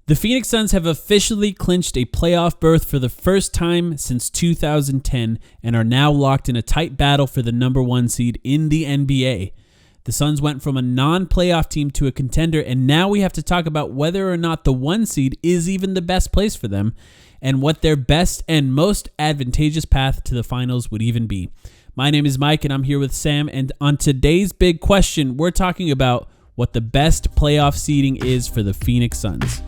The Phoenix Suns have officially clinched a playoff berth for the first time since 2010 and are now locked in a tight battle for the number 1 seed in the NBA. The Suns went from a non-playoff team to a contender, and now we have to talk about whether or not the 1 seed is even the best place for them and what their best and most advantageous path to the finals would even be. My name is Mike, and I'm here with Sam, and on today's big question, we're talking about what the best playoff seeding is for the Phoenix Suns.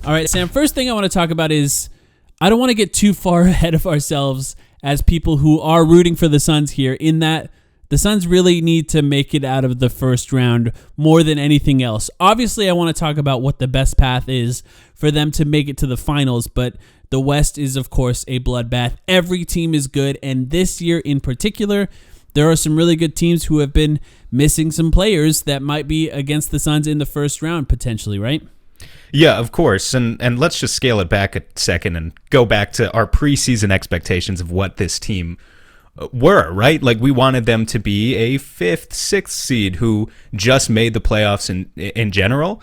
All right, Sam, first thing I want to talk about is I don't want to get too far ahead of ourselves as people who are rooting for the Suns here, in that the Suns really need to make it out of the first round more than anything else. Obviously, I want to talk about what the best path is for them to make it to the finals, but the West is, of course, a bloodbath. Every team is good, and this year in particular, there are some really good teams who have been missing some players that might be against the Suns in the first round, potentially, right? Yeah, of course. And let's just scale it back a second and go back to our preseason expectations of what this team were, right? Like, we wanted them to be a 5th, 6th seed who just made the playoffs in general.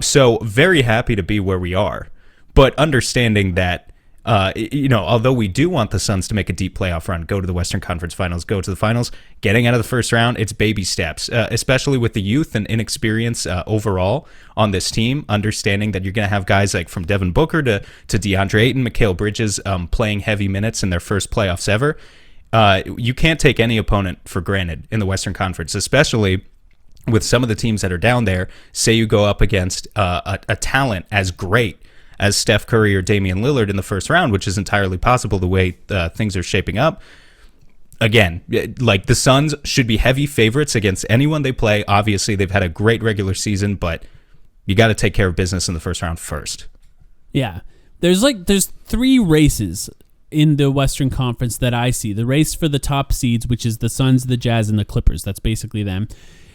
So very happy to be where we are. But understanding that, although we do want the Suns to make a deep playoff run, go to the Western Conference Finals, go to the finals, getting out of the first round, it's baby steps, especially with the youth and inexperience overall on this team, understanding that you're going to have guys like from Devin Booker to DeAndre Ayton, Mikal Bridges playing heavy minutes in their first playoffs ever. You can't take any opponent for granted in the Western Conference, especially with some of the teams that are down there. Say you go up against a talent as great as Steph Curry or Damian Lillard in the first round, which is entirely possible the way things are shaping up. Again, like, the Suns should be heavy favorites against anyone they play. Obviously, they've had a great regular season, but you got to take care of business in the first round first. Yeah. There's 3 races in the Western Conference that I see. The race for the top seeds, which is the Suns, the Jazz, and the Clippers. That's basically them.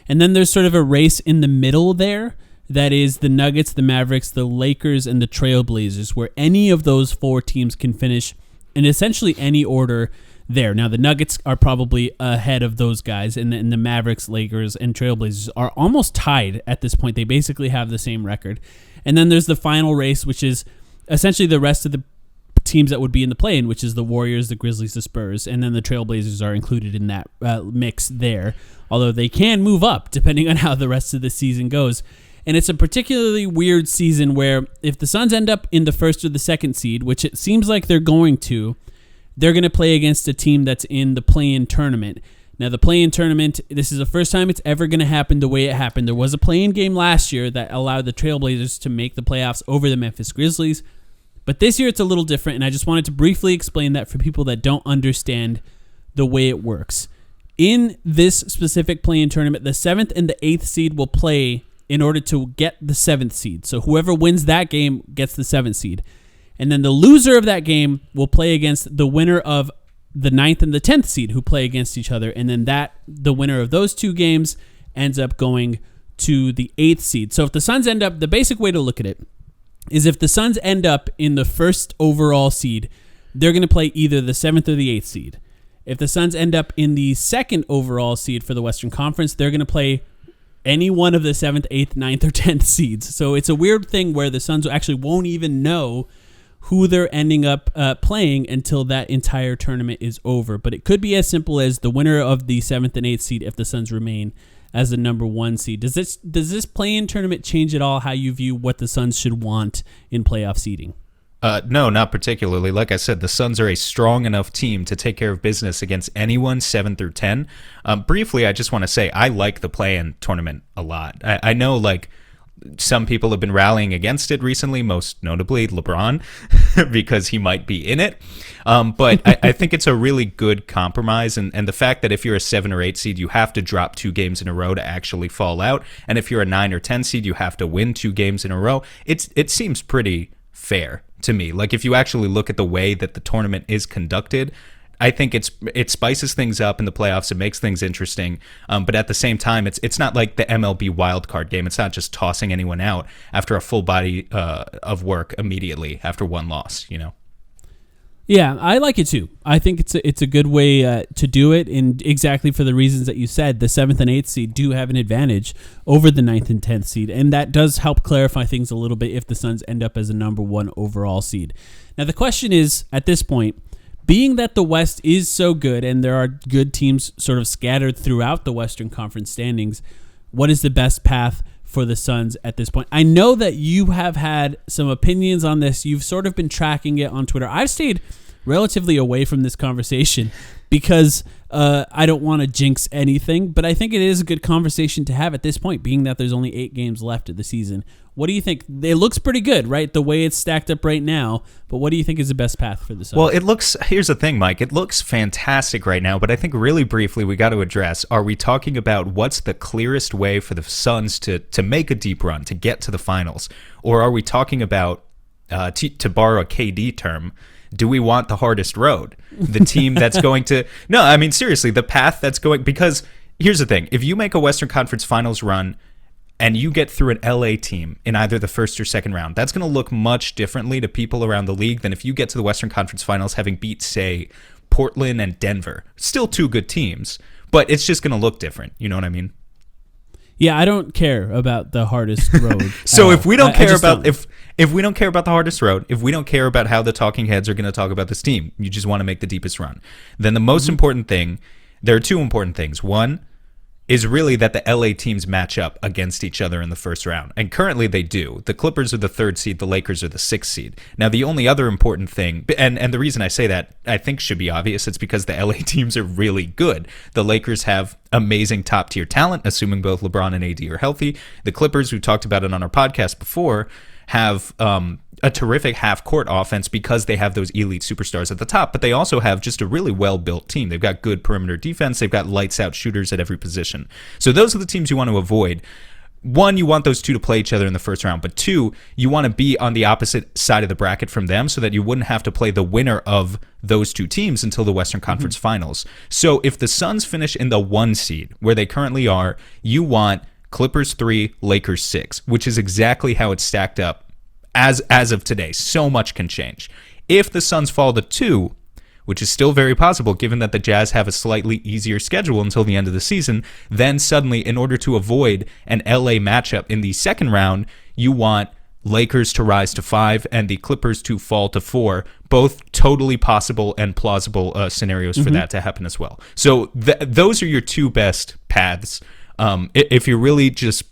And then there's sort of a race in the middle there. That is the Nuggets, the Mavericks, the Lakers, and the Trailblazers, where any of those 4 teams can finish in essentially any order there. Now, the Nuggets are probably ahead of those guys, and the Mavericks, Lakers, and Trailblazers are almost tied at this point. They basically have the same record. And then there's the final race, which is essentially the rest of the teams that would be in the play-in, which is the Warriors, the Grizzlies, the Spurs, and then the Trailblazers are included in that mix there, although they can move up depending on how the rest of the season goes. And it's a particularly weird season where if the Suns end up in the 1st or the 2nd seed, which it seems like they're going to play against a team that's in the Playin Tournament. Now, the Playin Tournament, this is the first time it's ever going to happen the way it happened. There was a play-in game last year that allowed the Trailblazers to make the playoffs over the Memphis Grizzlies. But this year it's a little different, and I just wanted to briefly explain that for people that don't understand the way it works. In this specific Playin Tournament, the 7th and the 8th seed will play in order to get the 7th seed. So whoever wins that game gets the 7th seed. And then the loser of that game will play against the winner of the 9th and the 10th seed, who play against each other. And then the winner of those 2 games ends up going to the 8th seed. So if the Suns end up, the basic way to look at it is if the Suns end up in the 1st overall seed, they're going to play either the 7th or the 8th seed. If the Suns end up in the 2nd overall seed for the Western Conference, they're going to play any one of the 7th, 8th, 9th, or 10th seeds. So it's a weird thing where the Suns actually won't even know who they're ending up playing until that entire tournament is over. But it could be as simple as the winner of the 7th and 8th seed if the Suns remain as the number 1 seed. Does this play-in tournament change at all how you view what the Suns should want in playoff seeding? No, not particularly. Like I said, the Suns are a strong enough team to take care of business against anyone 7 through 10. Briefly, I just want to say I like the play-in tournament a lot. I know, like, some people have been rallying against it recently, most notably LeBron, because he might be in it. But I think it's a really good compromise. And the fact that if you're a 7 or 8 seed, you have to drop 2 games in a row to actually fall out. And if you're a 9 or 10 seed, you have to win 2 games in a row. It seems pretty fair to me. Like, if you actually look at the way that the tournament is conducted, I think it spices things up in the playoffs. It makes things interesting. But at the same time, it's not like the MLB wildcard game. It's not just tossing anyone out after a full body of work immediately after one loss, you know? Yeah, I like it too. I think it's a good way to do it, and exactly for the reasons that you said. The 7th and 8th seed do have an advantage over the 9th and 10th seed, and that does help clarify things a little bit if the Suns end up as a number 1 overall seed. Now the question is, at this point, being that the West is so good and there are good teams sort of scattered throughout the Western Conference standings, what is the best path for the Suns at this point? I know that you have had some opinions on this. You've sort of been tracking it on Twitter. I've stayed relatively away from this conversation because I don't want to jinx anything, but I think it is a good conversation to have at this point, being that there's only 8 games left of the season. What do you think? It looks pretty good, right? The way it's stacked up right now, but what do you think is the best path for the Suns? Well, here's the thing, Mike. It looks fantastic right now, but I think really briefly we got to address, are we talking about what's the clearest way for the Suns to make a deep run, to get to the finals? Or are we talking about, to borrow a KD term, do we want the hardest road? The team that's going to... No, I mean, seriously, the path that's going... Because here's the thing. If you make a Western Conference Finals run and you get through an LA team in either the first or second round, that's going to look much differently to people around the league than if you get to the Western Conference Finals having beat, say, Portland and Denver. Still 2 good teams, but it's just going to look different. You know what I mean? Yeah, I don't care about the hardest road. So if we don't care about if we don't care about the hardest road, if we don't care about how the talking heads are going to talk about this team, you just want to make the deepest run, then the most important thing, there are 2 important things. One is really that the LA teams match up against each other in the first round. And currently they do. The Clippers are the 3rd seed, the Lakers are the 6th seed. Now the only other important thing, and the reason I say that I think should be obvious, it's because the LA teams are really good. The Lakers have amazing top tier talent, assuming both LeBron and AD are healthy. The Clippers, we talked about it on our podcast before, have a terrific half-court offense because they have those elite superstars at the top, but they also have just a really well-built team. They've got good perimeter defense. They've got lights-out shooters at every position. So those are the teams you want to avoid. 1, you want those 2 to play each other in the first round, but 2, you want to be on the opposite side of the bracket from them so that you wouldn't have to play the winner of those 2 teams until the Western Conference Finals. So if the Suns finish in the 1 seed, where they currently are, you want Clippers 3, Lakers 6, which is exactly how it's stacked up as of today. So much can change. If the Suns fall to 2, which is still very possible given that the Jazz have a slightly easier schedule until the end of the season, then suddenly, in order to avoid an LA matchup in the second round, you want Lakers to rise to 5 and the Clippers to fall to 4, both totally possible and plausible scenarios for that to happen as well. So those are your 2 best paths. If you're really just,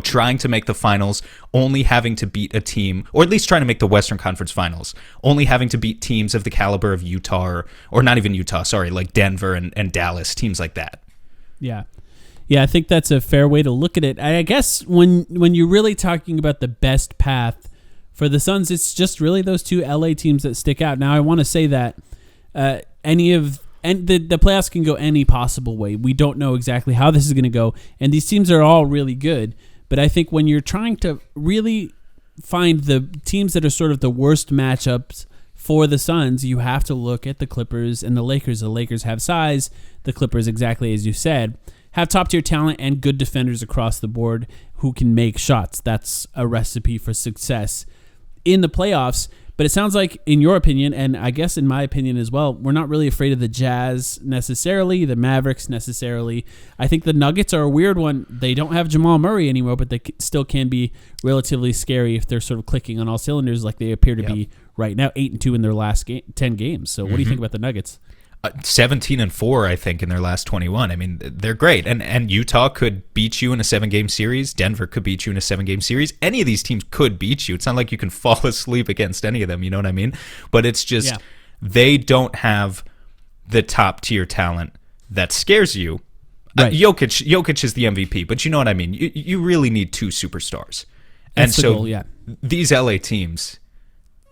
trying to make the finals, only having to beat a team, or at least trying to make the Western Conference Finals, only having to beat teams of the caliber of Utah, or not even Utah, sorry, like Denver and Dallas, teams like that. Yeah. Yeah, I think that's a fair way to look at it. I guess when you're really talking about the best path for the Suns, it's just really those 2 LA teams that stick out. Now, I want to say that the playoffs can go any possible way. We don't know exactly how this is going to go, and these teams are all really good. But I think when you're trying to really find the teams that are sort of the worst matchups for the Suns, you have to look at the Clippers and the Lakers. The Lakers have size. The Clippers, exactly as you said, have top-tier talent and good defenders across the board who can make shots. That's a recipe for success in the playoffs. But it sounds like, in your opinion, and I guess in my opinion as well, we're not really afraid of the Jazz necessarily, the Mavericks necessarily. I think the Nuggets are a weird one. They don't have Jamal Murray anymore, but they still can be relatively scary if they're sort of clicking on all cylinders like they appear to be right now, 8-2 in their last 10 games. So what do you think about the Nuggets? 17-4, I think, in their last 21. I mean, they're great. And Utah could beat you in a 7-game series. Denver could beat you in a 7-game series. Any of these teams could beat you. It's not like you can fall asleep against any of them, you know what I mean? But it's just they don't have the top-tier talent that scares you. Right. Jokic is the MVP, but you know what I mean? You really need 2 superstars. That's and the so goal, these LA teams,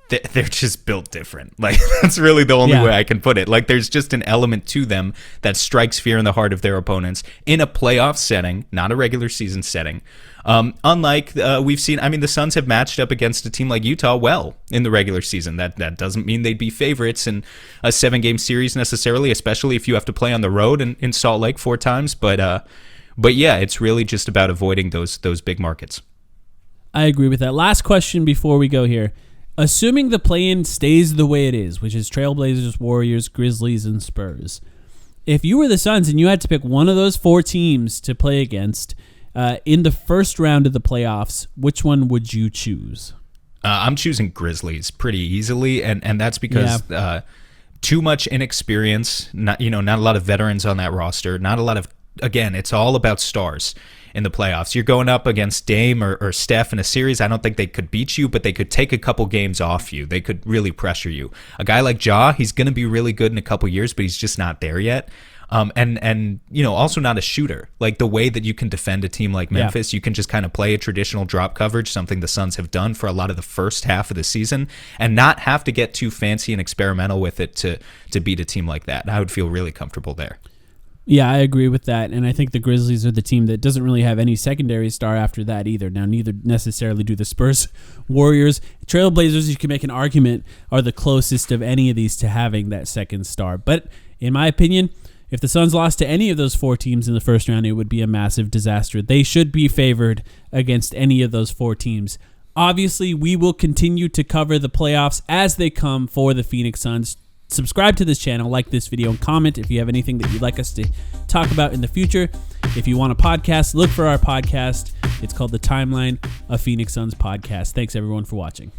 they're just built different. Like, that's really the only way I can put it. Like, there's just an element to them that strikes fear in the heart of their opponents in a playoff setting, not a regular season setting. Unlike we've seen, I mean, the Suns have matched up against a team like Utah well in the regular season. That doesn't mean they'd be favorites in a 7-game series necessarily, especially if you have to play on the road in Salt Lake 4 times. But yeah, it's really just about avoiding those big markets. I agree with that. Last question before we go here. assuming the play-in stays the way it is, which is Trailblazers, Warriors, Grizzlies, and Spurs. If you were the Suns and you had to pick one of those 4 teams to play against in the first round of the playoffs, which one would you choose? I'm choosing Grizzlies pretty easily, and that's because too much inexperience. Not a lot of veterans on that roster. Not a lot of. Again, it's all about stars in the playoffs. You're going up against Dame or Steph in a series. I don't think they could beat you, but they could take a couple games off you. They could really pressure you. A guy like Ja, he's going to be really good in a couple years, but he's just not there yet. And also not a shooter. Like the way that you can defend a team like Memphis, you can just kind of play a traditional drop coverage, something the Suns have done for a lot of the first half of the season, and not have to get too fancy and experimental with it to beat a team like that. I would feel really comfortable there. Yeah, I agree with that, and I think the Grizzlies are the team that doesn't really have any secondary star after that either. Now, neither necessarily do the Spurs, Warriors. Trailblazers, you can make an argument, are the closest of any of these to having that second star. But in my opinion, if the Suns lost to any of those 4 teams in the first round, it would be a massive disaster. They should be favored against any of those 4 teams. Obviously, we will continue to cover the playoffs as they come for the Phoenix Suns. Subscribe to this channel, like this video, and comment if you have anything that you'd like us to talk about in the future. If you want a podcast, look for our podcast. It's called The Timeline, a Phoenix Suns podcast. Thanks, everyone, for watching.